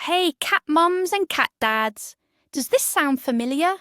Hey, cat mums and cat dads. Does this sound familiar?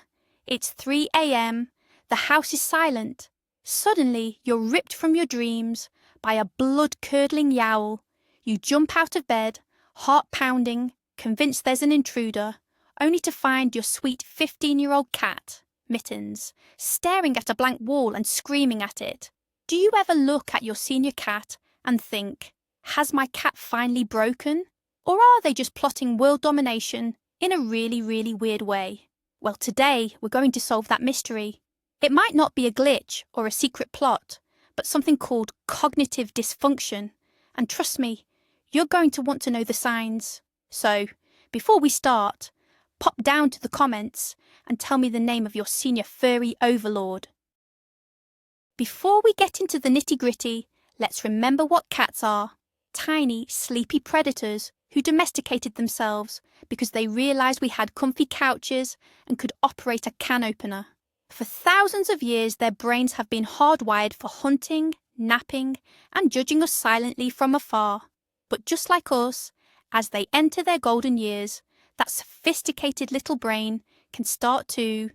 It's 3 a.m. The house is silent. Suddenly, you're ripped from your dreams by a blood-curdling yowl. You jump out of bed, heart pounding, convinced there's an intruder, only to find your sweet 15-year-old cat, Mittens, staring at a blank wall and screaming at it. Do you ever look at your senior cat and think, has my cat finally broken? Or are they just plotting world domination in a really, really weird way? Well, today we're going to solve that mystery. It might not be a glitch or a secret plot, but something called cognitive dysfunction. And trust me, you're going to want to know the signs. So, before we start, pop down to the comments and tell me the name of your senior furry overlord. Before we get into the nitty-gritty, let's remember what cats are. Tiny, sleepy predators who domesticated themselves because they realised we had comfy couches and could operate a can opener. For thousands of years, their brains have been hardwired for hunting, napping, and judging us silently from afar. But just like us, as they enter their golden years, that sophisticated little brain can start to,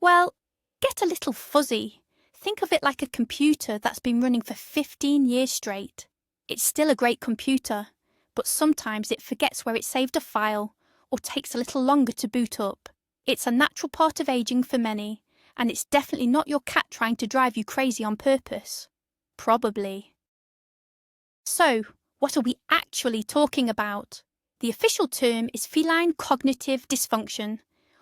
well, get a little fuzzy. Think of it like a computer that's been running for 15 years straight. It's still a great computer, but sometimes it forgets where it saved a file or takes a little longer to boot up. It's a natural part of aging for many, and it's definitely not your cat trying to drive you crazy on purpose. Probably. So, what are we actually talking about? The official term is feline cognitive dysfunction,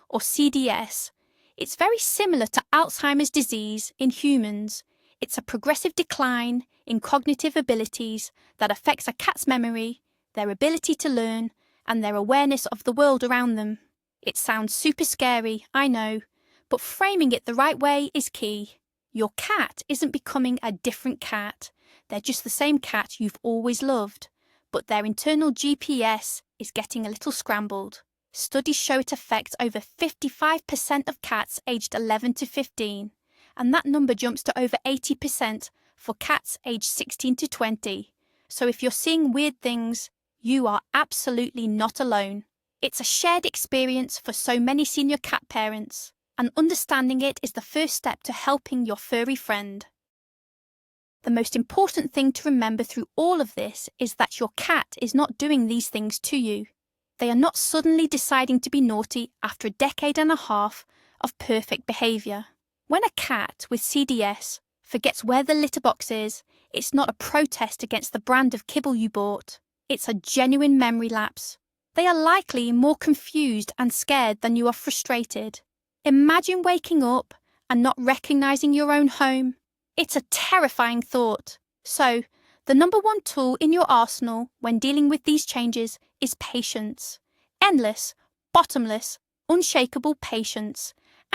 or CDS. It's very similar to Alzheimer's disease in humans. It's a progressive decline in cognitive abilities that affects a cat's memory, their ability to learn, and their awareness of the world around them. It sounds super scary, I know, but framing it the right way is key. Your cat isn't becoming a different cat. They're just the same cat you've always loved, but their internal GPS is getting a little scrambled. Studies show it affects over 55% of cats aged 11 to 15, and that number jumps to over 80% for cats aged 16 to 20. So if you're seeing weird things, you are absolutely not alone. It's a shared experience for so many senior cat parents, and understanding it is the first step to helping your furry friend. The most important thing to remember through all of this is that your cat is not doing these things to you. They are not suddenly deciding to be naughty after a decade and a half of perfect behaviour. When a cat with CDS forgets where the litter box is, it's not a protest against the brand of kibble you bought. It's a genuine memory lapse. They are likely more confused and scared than you are frustrated. Imagine waking up and not recognising your own home. It's a terrifying thought. So, the number one tool in your arsenal when dealing with these changes is patience. Endless, bottomless, unshakable patience.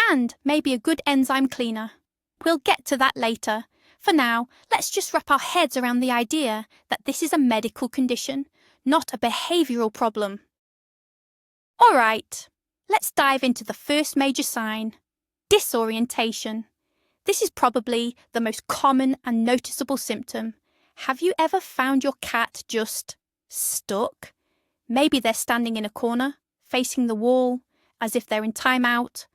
And maybe a good enzyme cleaner. We'll get to that later. For now, let's just wrap our heads around the idea that this is a medical condition, not a behavioural problem. Alright, let's dive into the first major sign, disorientation. This is probably the most common and noticeable symptom. Have you ever found your cat just stuck? Maybe they're standing in a corner, facing the wall, as if they're in timeout.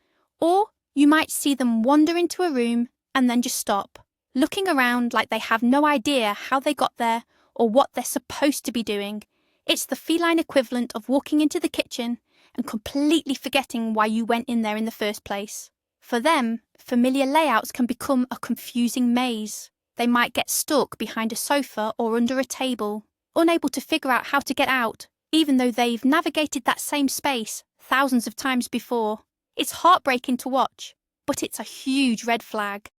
Or you might see them wander into a room and then just stop, looking around like they have no idea how they got there or what they're supposed to be doing. It's the feline equivalent of walking into the kitchen and completely forgetting why you went in there in the first place. For them, familiar layouts can become a confusing maze. They might get stuck behind a sofa or under a table, unable to figure out how to get out, even though they've navigated that same space thousands of times before. It's heartbreaking to watch, but it's a huge red flag.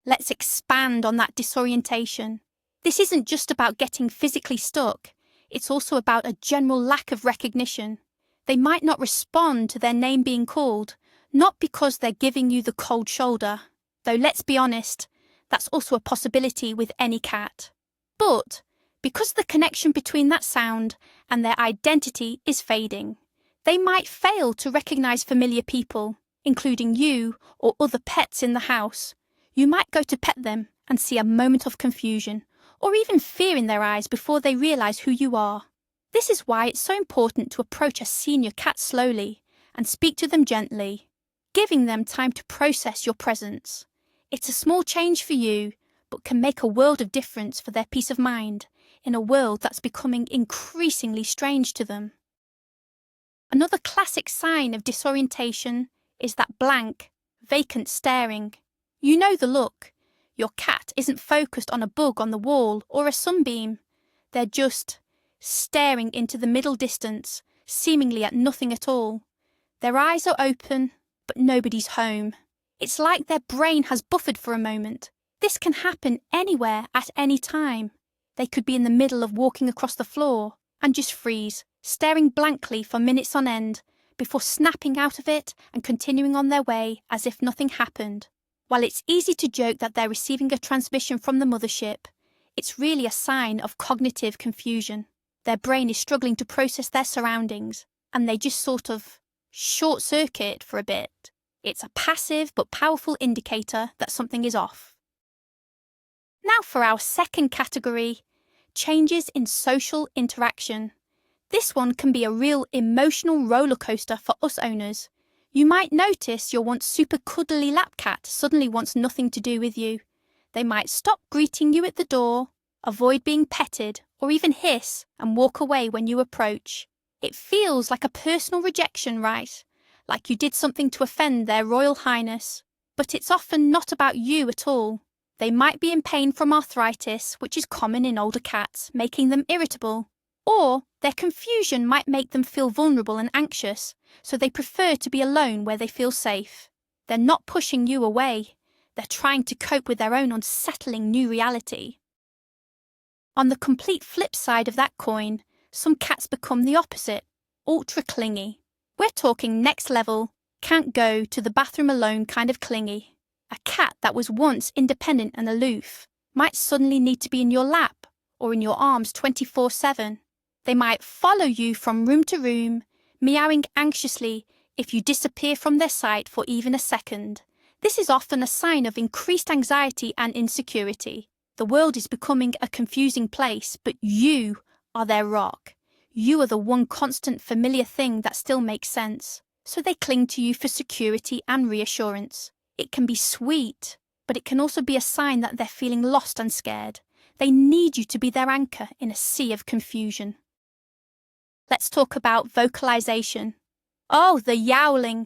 Let's expand on that disorientation. This isn't just about getting physically stuck, it's also about a general lack of recognition. They might not respond to their name being called, not because they're giving you the cold shoulder, though let's be honest, that's also a possibility with any cat. But because the connection between that sound and their identity is fading, they might fail to recognise familiar people, including you or other pets in the house. You might go to pet them and see a moment of confusion, or even fear in their eyes before they realise who you are. This is why it's so important to approach a senior cat slowly and speak to them gently, giving them time to process your presence. It's a small change for you, but can make a world of difference for their peace of mind in a world that's becoming increasingly strange to them. Another classic sign of disorientation is that blank, vacant staring. You know the look. Your cat isn't focused on a bug on the wall or a sunbeam. They're just staring into the middle distance, seemingly at nothing at all. Their eyes are open, but nobody's home. It's like their brain has buffered for a moment. This can happen anywhere at any time. They could be in the middle of walking across the floor and just freeze, staring blankly for minutes on end, before snapping out of it and continuing on their way as if nothing happened. While it's easy to joke that they're receiving a transmission from the mothership, it's really a sign of cognitive confusion. Their brain is struggling to process their surroundings, and they just sort of short-circuit for a bit. It's a passive but powerful indicator that something is off. Now for our second category, changes in social interaction. This one can be a real emotional roller coaster for us owners. You might notice your once super cuddly lap cat suddenly wants nothing to do with you. They might stop greeting you at the door, avoid being petted, or even hiss and walk away when you approach. It feels like a personal rejection, right? Like you did something to offend their Royal Highness. But it's often not about you at all. They might be in pain from arthritis, which is common in older cats, making them irritable. Or their confusion might make them feel vulnerable and anxious, so they prefer to be alone where they feel safe. They're not pushing you away. They're trying to cope with their own unsettling new reality. On the complete flip side of that coin, some cats become the opposite, ultra clingy. We're talking next level, can't go to the bathroom alone kind of clingy. A cat that was once independent and aloof might suddenly need to be in your lap or in your arms 24/7. They might follow you from room to room, meowing anxiously if you disappear from their sight for even a second. This is often a sign of increased anxiety and insecurity. The world is becoming a confusing place, but you are their rock. You are the one constant familiar thing that still makes sense. So they cling to you for security and reassurance. It can be sweet, but it can also be a sign that they're feeling lost and scared. They need you to be their anchor in a sea of confusion. Let's talk about vocalization. Oh, the yowling.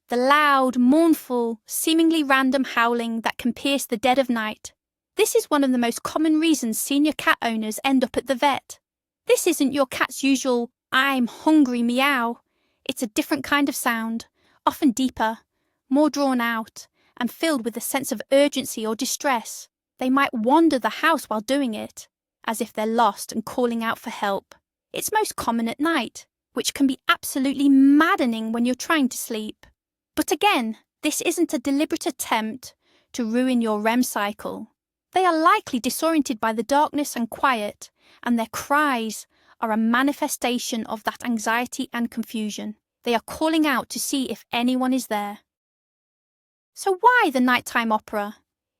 The loud, mournful, seemingly random howling that can pierce the dead of night. This is one of the most common reasons senior cat owners end up at the vet. This isn't your cat's usual, "I'm hungry" meow. It's a different kind of sound, often deeper, more drawn out, and filled with a sense of urgency or distress. They might wander the house while doing it, as if they're lost and calling out for help. It's most common at night, which can be absolutely maddening when you're trying to sleep. But again, this isn't a deliberate attempt to ruin your REM cycle. They are likely disoriented by the darkness and quiet, and their cries are a manifestation of that anxiety and confusion. They are calling out to see if anyone is there. So why the nighttime opera?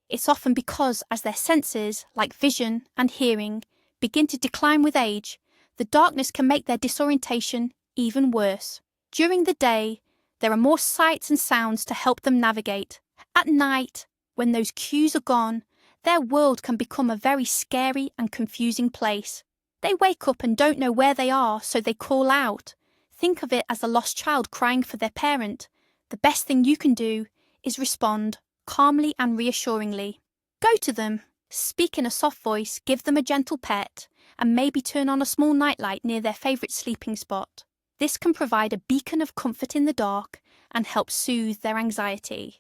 It's often because as their senses, like vision and hearing, begin to decline with age, the darkness can make their disorientation even worse. During the day, there are more sights and sounds to help them navigate. At night, when those cues are gone, their world can become a very scary and confusing place. They wake up and don't know where they are, so they call out. Think of it as a lost child crying for their parent. The best thing you can do is respond calmly and reassuringly. Go to them, speak in a soft voice, give them a gentle pet, and maybe turn on a small nightlight near their favourite sleeping spot. This can provide a beacon of comfort in the dark and help soothe their anxiety.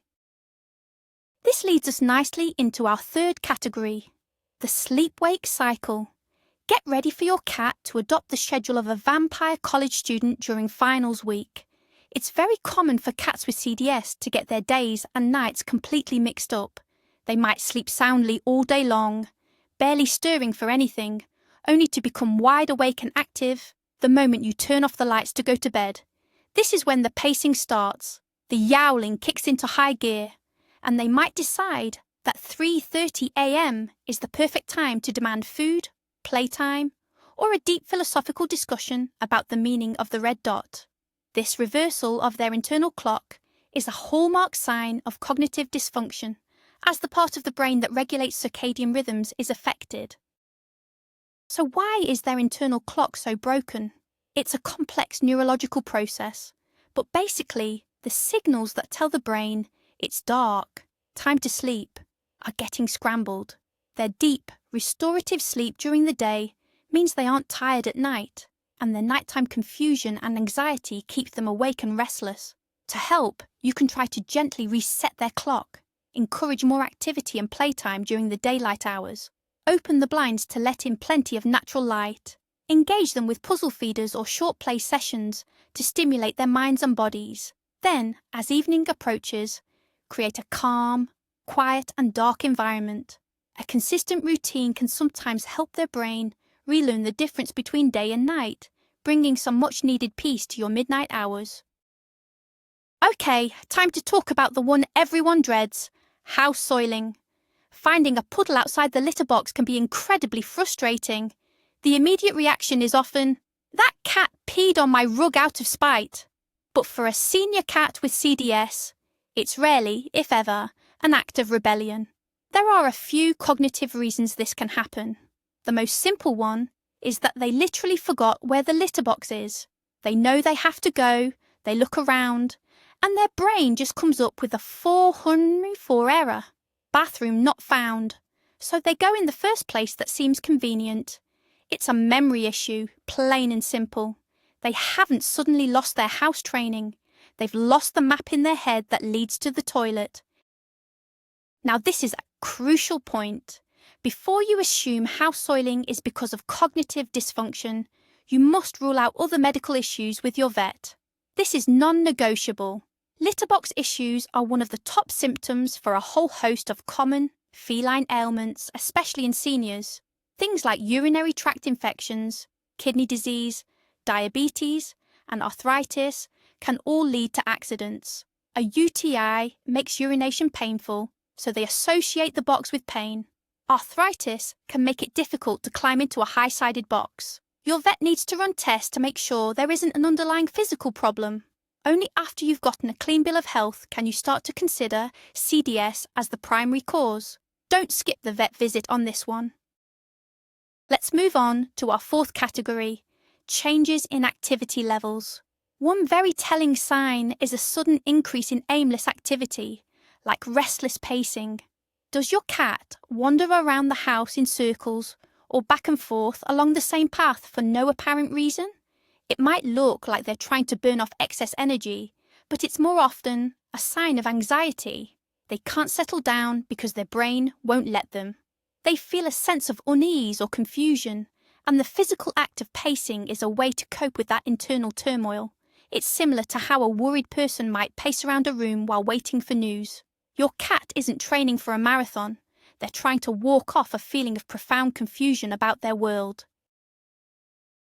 This leads us nicely into our third category, the sleep-wake cycle. Get ready for your cat to adopt the schedule of a vampire college student during finals week. It's very common for cats with CDS to get their days and nights completely mixed up. They might sleep soundly all day long, barely stirring for anything, only to become wide awake and active the moment you turn off the lights to go to bed. This is when the pacing starts, the yowling kicks into high gear, and they might decide that 3:30 a.m. is the perfect time to demand food, playtime, or a deep philosophical discussion about the meaning of the red dot. This reversal of their internal clock is a hallmark sign of cognitive dysfunction, as the part of the brain that regulates circadian rhythms is affected. So why is their internal clock so broken? It's a complex neurological process, but basically the signals that tell the brain it's dark, time to sleep, are getting scrambled. Their deep, restorative sleep during the day means they aren't tired at night, and their nighttime confusion and anxiety keep them awake and restless. To help, you can try to gently reset their clock, encourage more activity and playtime during the daylight hours, open the blinds to let in plenty of natural light, engage them with puzzle feeders or short play sessions to stimulate their minds and bodies. Then, as evening approaches, create a calm, quiet and dark environment. A consistent routine can sometimes help their brain relearn the difference between day and night, bringing some much-needed peace to your midnight hours. Okay, time to talk about the one everyone dreads, house soiling. Finding a puddle outside the litter box can be incredibly frustrating. The immediate reaction is often, "That cat peed on my rug out of spite." But for a senior cat with CDS, it's rarely, if ever, an act of rebellion. There are a few cognitive reasons this can happen. The most simple one is that they literally forgot where the litter box is. They know they have to go, they look around, and their brain just comes up with a 404 error. Bathroom not found. So they go in the first place that seems convenient. It's a memory issue, plain and simple. They haven't suddenly lost their house training. They've lost the map in their head that leads to the toilet. Now this is a crucial point. Before you assume house soiling is because of cognitive dysfunction, you must rule out other medical issues with your vet. This is non-negotiable. Litterbox issues are one of the top symptoms for a whole host of common feline ailments, especially in seniors. Things like urinary tract infections, kidney disease, diabetes, and arthritis can all lead to accidents. A UTI makes urination painful, so they associate the box with pain. Arthritis can make it difficult to climb into a high-sided box. Your vet needs to run tests to make sure there isn't an underlying physical problem. Only after you've gotten a clean bill of health can you start to consider CDS as the primary cause. Don't skip the vet visit on this one. Let's move on to our fourth category, changes in activity levels. One very telling sign is a sudden increase in aimless activity, like restless pacing. Does your cat wander around the house in circles or back and forth along the same path for no apparent reason? It might look like they're trying to burn off excess energy, but it's more often a sign of anxiety. They can't settle down because their brain won't let them. They feel a sense of unease or confusion, and the physical act of pacing is a way to cope with that internal turmoil. It's similar to how a worried person might pace around a room while waiting for news. Your cat isn't training for a marathon. They're trying to walk off a feeling of profound confusion about their world.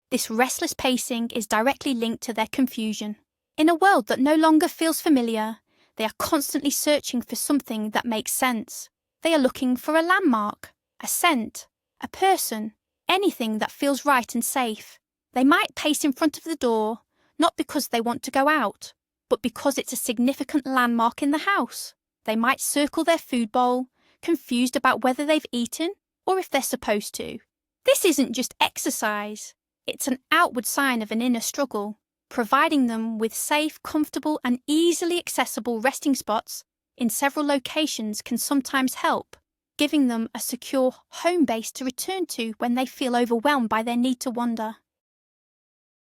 This restless pacing is directly linked to their confusion. In a world that no longer feels familiar, they are constantly searching for something that makes sense. They are looking for a landmark, a scent, a person, anything that feels right and safe. They might pace in front of the door, not because they want to go out, but because it's a significant landmark in the house. They might circle their food bowl, confused about whether they've eaten or if they're supposed to. This isn't just exercise. It's an outward sign of an inner struggle. Providing them with safe, comfortable and easily accessible resting spots in several locations can sometimes help, giving them a secure home base to return to when they feel overwhelmed by their need to wander.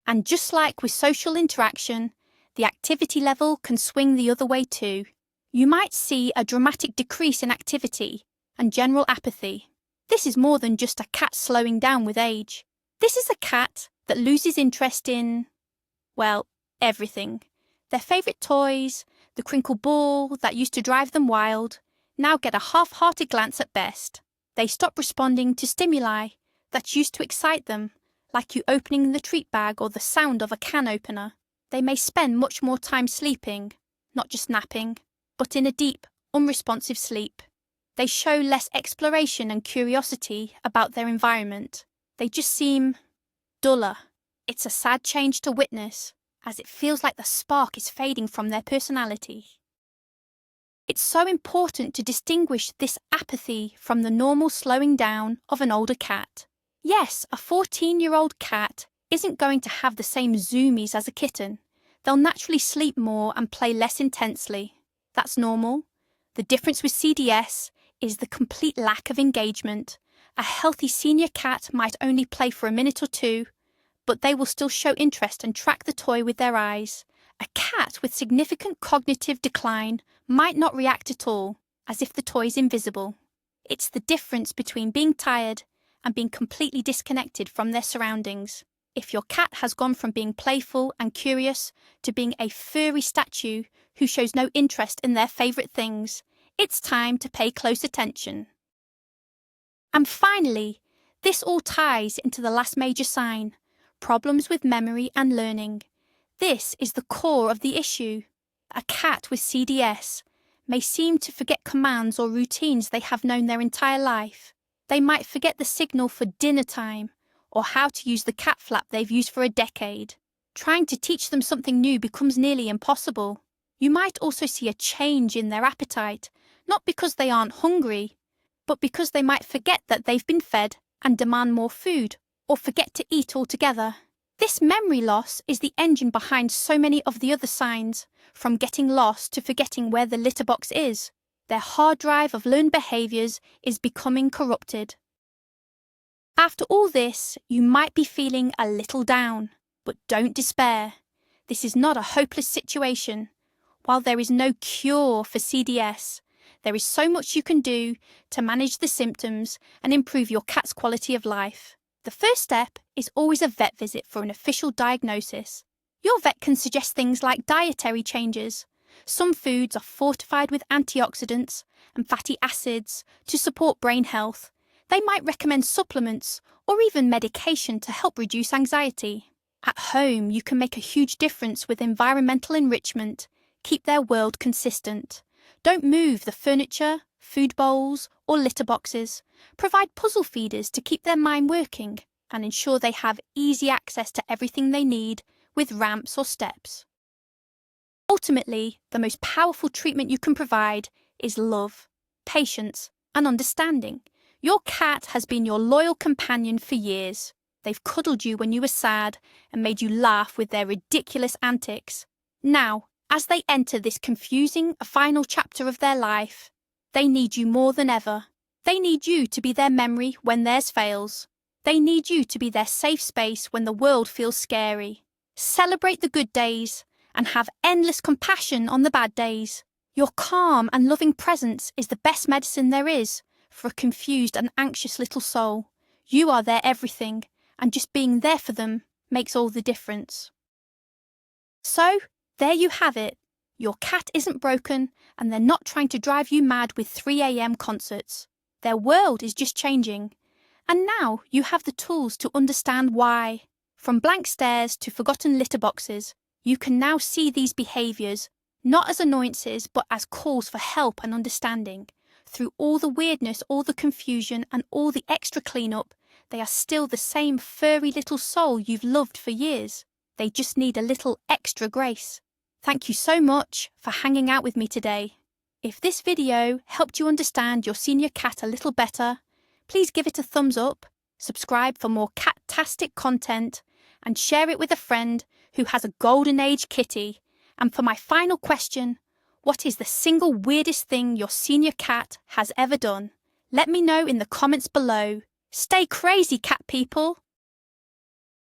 And just like with social interaction, the activity level can swing the other way too. You might see a dramatic decrease in activity and general apathy. This is more than just a cat slowing down with age. This is a cat that loses interest in, well, everything. Their favourite toys, the crinkle ball that used to drive them wild, now get a half-hearted glance at best. They stop responding to stimuli that used to excite them, like you opening the treat bag or the sound of a can opener. They may spend much more time sleeping, not just napping, but in a deep, unresponsive sleep. They show less exploration and curiosity about their environment. They just seem duller. It's a sad change to witness, as it feels like the spark is fading from their personality. It's so important to distinguish this apathy from the normal slowing down of an older cat. Yes, a 14-year-old cat isn't going to have the same zoomies as a kitten. They'll naturally sleep more and play less intensely. That's normal. The difference with CDS is the complete lack of engagement. A healthy senior cat might only play for a minute or two, but they will still show interest and track the toy with their eyes. A cat with significant cognitive decline might not react at all, as if the toy is invisible. It's the difference between being tired and being completely disconnected from their surroundings. If your cat has gone from being playful and curious to being a furry statue who shows no interest in their favourite things, it's time to pay close attention. And finally, this all ties into the last major sign: problems with memory and learning. This is the core of the issue. A cat with CDS may seem to forget commands or routines they have known their entire life. They might forget the signal for dinner time or how to use the cat flap they've used for a decade. Trying to teach them something new becomes nearly impossible. You might also see a change in their appetite, not because they aren't hungry, but because they might forget that they've been fed and demand more food, or forget to eat altogether. This memory loss is the engine behind so many of the other signs, from getting lost to forgetting where the litter box is. Their hard drive of learned behaviours is becoming corrupted. After all this, you might be feeling a little down, but don't despair. This is not a hopeless situation. While there is no cure for CDS, there is so much you can do to manage the symptoms and improve your cat's quality of life. The first step is always a vet visit for an official diagnosis. Your vet can suggest things like dietary changes. Some foods are fortified with antioxidants and fatty acids to support brain health. They might recommend supplements or even medication to help reduce anxiety. At home, you can make a huge difference with environmental enrichment. Keep their world consistent. Don't move the furniture, food bowls, or litter boxes. Provide puzzle feeders to keep their mind working and ensure they have easy access to everything they need with ramps or steps. Ultimately, the most powerful treatment you can provide is love, patience, and understanding. Your cat has been your loyal companion for years. They've cuddled you when you were sad and made you laugh with their ridiculous antics. Now, as they enter this confusing final chapter of their life, they need you more than ever. They need you to be their memory when theirs fails. They need you to be their safe space when the world feels scary. Celebrate the good days and have endless compassion on the bad days. Your calm and loving presence is the best medicine there is for a confused and anxious little soul. You are their everything, and just being there for them makes all the difference. So, there you have it. Your cat isn't broken, and they're not trying to drive you mad with 3 a.m. concerts. Their world is just changing. And now you have the tools to understand why. From blank stares to forgotten litter boxes, you can now see these behaviours not as annoyances but as calls for help and understanding. Through all the weirdness, all the confusion, and all the extra cleanup, they are still the same furry little soul you've loved for years. They just need a little extra grace. Thank you so much for hanging out with me today. If this video helped you understand your senior cat a little better, please give it a thumbs up, subscribe for more cat-tastic content, and share it with a friend who has a golden age kitty. And for my final question, what is the single weirdest thing your senior cat has ever done? Let me know in the comments below. Stay crazy, cat people!